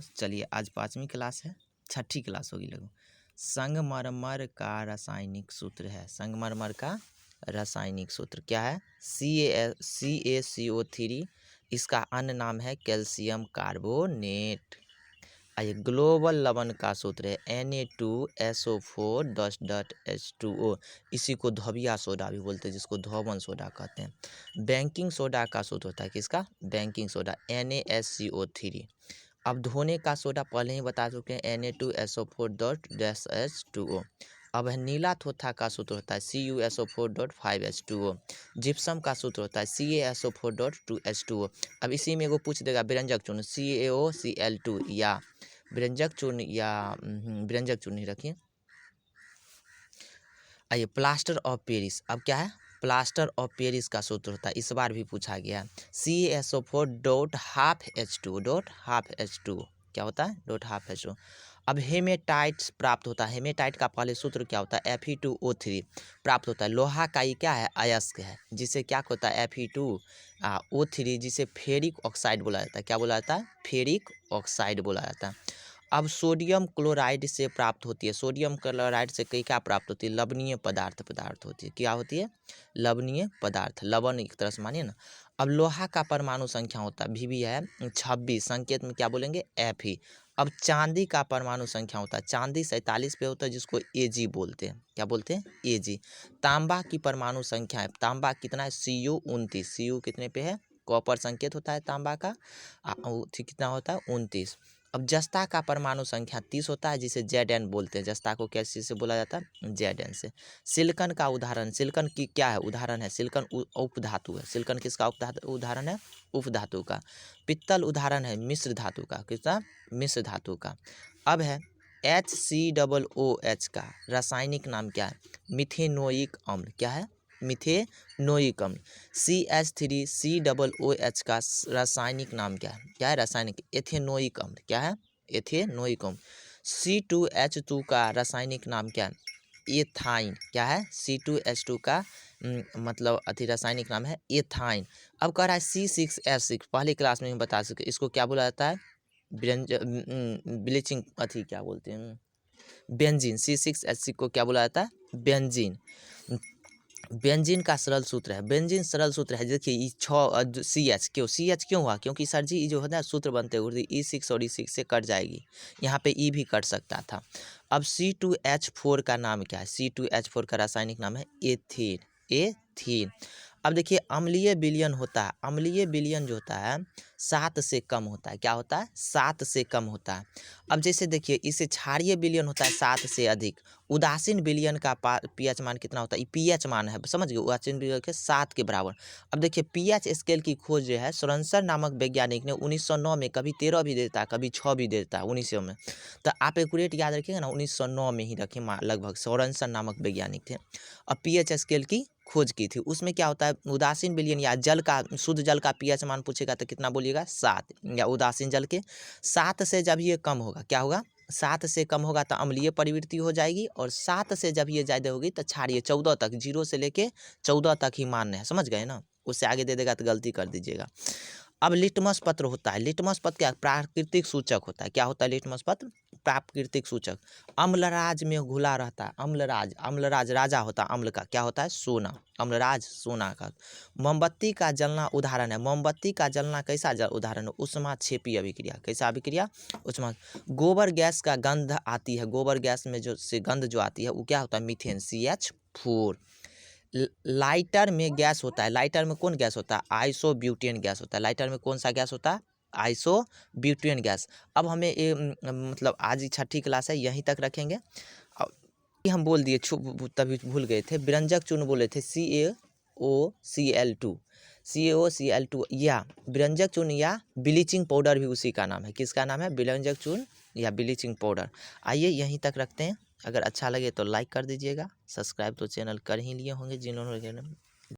दोस्त। चलिए आज 5वीं क्लास है, 6ठी क्लास होगी लगभग। संगमरमर का रासायनिक सूत्र है। संगमरमर का रासायनिक सूत्र क्या है? CaCO3। इसका अन्य नाम है कैल्शियम कार्बोनेट। आइए ग्लोबल लवण का सूत्र है Na2SO4 इसी को धोबिया सोडा भी बोलते हैं, जिसको धोवन सोडा कहते हैं। बेकिंग सोडा का सूत्र होता है किसका? Baking soda NaSCO3। अब धोने का सोडा पहले ही बता चुके हैं Na2SO4 अब है नीला थोथा का सूत्र होता है CuSO4 जिप्सम का सूत्र होता है CaSO4 अब इसी में वो पूछ देगा व्यंजक चूर्ण CaOCl2 या व्यंजक चूर्ण या व्यंजक चूर्ण ही रखिए। आइए प्लास्टर ऑफ पेरिस। अब क्या है? प्लास्टर ऑफ पेरिस का सूत्र होता है, इस बार भी पूछा गया CaSO4 क्या होता है? .12H2। अब हेमेटाइट्स प्राप्त होता है। हेमेटाइट का पहले सूत्र क्या होता है? Fe2O3 प्राप्त होता है। लोहा का ये क्या है? अयस्क है, जिसे क्या होता है? Fe2O3 जिसे फेरिक ऑक्साइड बोला जाता है। क्या बोला जाता है? फेरिक ऑक्साइड बोला जाता है। अब सोडियम क्लोराइड से प्राप्त होती है। सोडियम क्लोराइड से कई क्या प्राप्त होती है? लवणीय पदार्थ होती है। क्या होती है? लवणीय पदार्थ, लवण एक तरह से मानिए ना। अब लोहा का परमाणु संख्या होता है भी है 26, संकेत में क्या बोलेंगे? Fe। अब चांदी का परमाणु संख्या होता है, चांदी 47 पे होता है, जिसको Ag बोलते हैं। क्या बोलते हैं? Ag। तांबा की परमाणु संख्या है, तांबा कितना है? Cu29। Cu कितने पे है? कॉपर संकेत होता है तांबा का, कितना होता है? 29। अब जस्ता का परमाणु संख्या 30 होता है, जिसे Zn बोलते हैं। जस्ता को कैसे चीज से बोला जाता है? Zn से। सिलिकन का उदाहरण, सिलिकन की क्या है? उदाहरण है सिलिकन उपधातु है। सिलिकन किसका उदाहरण है? उपधातु का। पित्तल उदाहरण है मिश्र धातु का। किसका? मिश्र धातु का। अब है HCOOH का रासायनिक नाम क्या है? मिथेनोइक अम्ल। क्या है? मिथेनोइक अम्ल। CH3COOH का रासायनिक नाम क्या है? क्या है? रासायनिक एथेनोइक अम्ल। क्या है? एथेनोइक अम्ल। C2H2 का रासायनिक नाम क्या है? एथाइन। क्या है? C2H2 का मतलब रासायनिक नाम है एथाइन। अब कह रहा है C6H6, पहली क्लास में बता सके, इसको क्या बोला जाता है? ब्लीचिंग क्या बोलते हैं? बेंजीन। C6H6 को क्या बोला जाता है? बेंजीन। बेंजीन का सरल सूत्र है, बेंजीन सरल सूत्र है। देखिए 6 CH क्यों हुआ? क्योंकि सर जी जो होता है सूत्र बनते हुए E6 और E6 से कट जाएगी, यहाँ पे E भी कट सकता था। अब C2H4 का नाम क्या है? C2H4 का रासायनिक नाम है एथीन। अब देखिए अम्लीय विलयन होता है, अम्लीय विलयन जो होता है 7 से कम होता है। क्या होता है? 7 से कम होता है। अब जैसे देखिए इसे क्षारीय विलयन होता है 7 से अधिक। उदासीन विलयन का pH मान कितना होता है? pH मान है, समझ गए? उदासीन विलयन के 7 के बराबर। अब देखिए pH स्केल की खोज जो है सोरेनसन नामक वैज्ञानिक ने 1909 में, कभी 13 भी देता है, कभी 6 भी देता है 1900 में। तो आप एक्यूरेट याद रखिएगा ना, 1909 में ही रखें लगभग। सोरेनसन नामक वैज्ञानिक थे। अब pH स्केल की खोज की थी। उसमें क्या होता है? उदासीन विलयन या जल का, शुद्ध जल का pH मान पूछेगा तो कितना बोलिएगा? 7। या उदासीन जल के 7 से जब ये कम होगा, क्या होगा? 7 से कम होगा तो अम्लीय प्रवृत्ति हो जाएगी, और 7 से जब ये ज़्यादा होगी तो क्षारीय। 14 तक, 0 से लेके 14 तक ही मान्य है, समझ गए ना? उससे आगे दे देगा तो गलती कर दीजिएगा। अब लिटमस पत्र होता है। लिटमस पत्र क्या? प्राकृतिक सूचक होता है। क्या होता है लिटमस पत्र? प्राकृतिक सूचक। अम्लराज में घुला रहता है। अम्लराज राजा होता है अम्ल का। क्या होता है? सोना। अम्लराज सोना का। मोमबत्ती का जलना उदाहरण है। मोमबत्ती का जलना कैसा उदाहरण है? ऊष्माक्षेपी अभिक्रिया। कैसा अभिक्रिया? उष्मा। गोबर गैस का गंध आती है, गोबर गैस में जो से गंध जो आती है वो क्या होता है? Methane CH4। लाइटर में गैस होता है। लाइटर में कौन गैस होता है? आइसोब्यूटेन गैस होता है। लाइटर में कौन सा गैस होता है? Isobutane gas. अब हमें ये मतलब आज ही 6ठी क्लास है, यहीं तक रखेंगे। अब ये हम बोल दिए, तभी भूल गए थे, व्यंजक चूर्ण बोले थे CaOCl2 या व्यंजक चूर्ण या ब्लीचिंग पाउडर भी उसी का नाम है। किसका नाम है? व्यंजक चूर्ण या ब्लीचिंग पाउडर। आइए यहीं तक रखते हैं। अगर अच्छा लगे तो लाइक कर दीजिएगा, सब्सक्राइब तो चैनल कर ही लिए होंगे जिन्होंने